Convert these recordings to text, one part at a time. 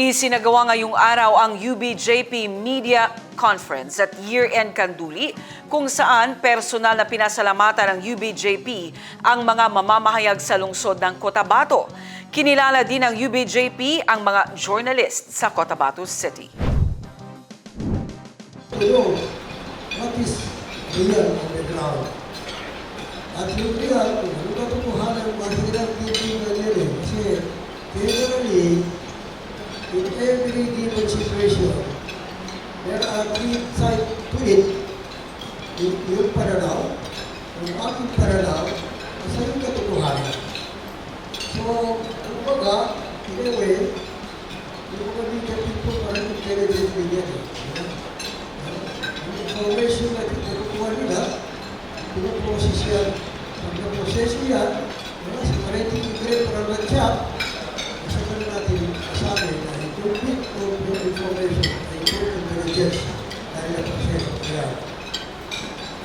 Isinagawa ngayong araw ang UBJP Media Conference at Year-End Kanduli kung saan personal na pinasalamatan ng UBJP ang mga mamamahayag sa lungsod ng Cotabato. Kinilala din ng UBJP ang mga journalist sa Cotabato City. What is real on the ground? At yung real, ano ba tutuhanan ng mahirap dito na nila? Kasi generally, in every given situation, there are three sides to it. Yung pananaw, yung aking pananaw, sa yung katotohanan. So, kumbaga, in a way, yung mga media people parang intelligent media. Yung information na kinukuha nila, pinuproses yan. Pag na-process yan, sa parenting grade para na-chat, sabi natin sabi na yung bit of your information ay your intelligence dahil na-process nila.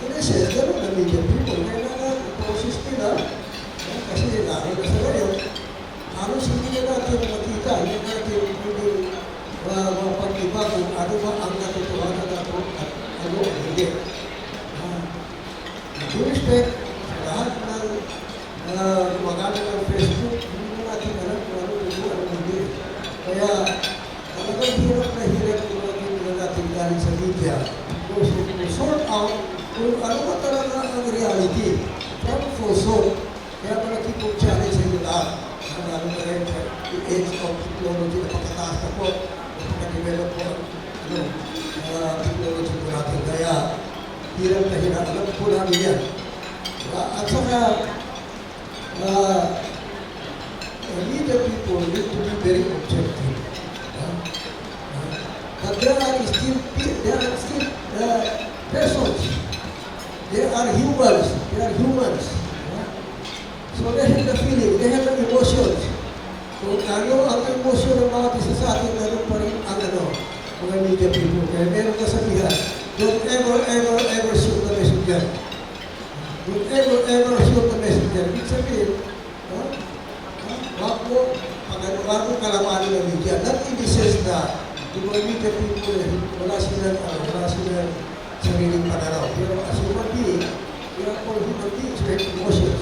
In a sense, gano'n na media people. Kailangan i-process nila kasi lalo na sa ngayon, halos hindi na natin makita, hindi natin mapag-iba kung ano ba ang natutuhanan nato at ano ang hindi. With respect sa lahat ng gumagamit ng Facebook, hindi mo natin alam kung ano ito, ano hindi. Kaya talagang hirap na natin galing sa media to sort out kung ano ba talaga ang reality. From falsehood, kaya pala kipong challenge sa inyo lahat. Lalo na rin sa age of technology na pagkataas na po, na pagka-develop po technology po natin. Kaya hirap na hirap. Alam po namin yan. At saka, media people need to be very objective. But there are still persons. They are humans. So they have the feeling, they have the emotions. Kung ano ang emosyon ng mga isa sa atin, ano pa rin ang mga media people. Kaya meron kasabihan, don't ever shoot the messenger. Don't ever shoot the messenger. Ibig sabihin, wag mo kalamanin ng media. Not in the sense na yung mga media people, wala silang sariling pananaw. Pero as human being, we are all human beings, we have emotion.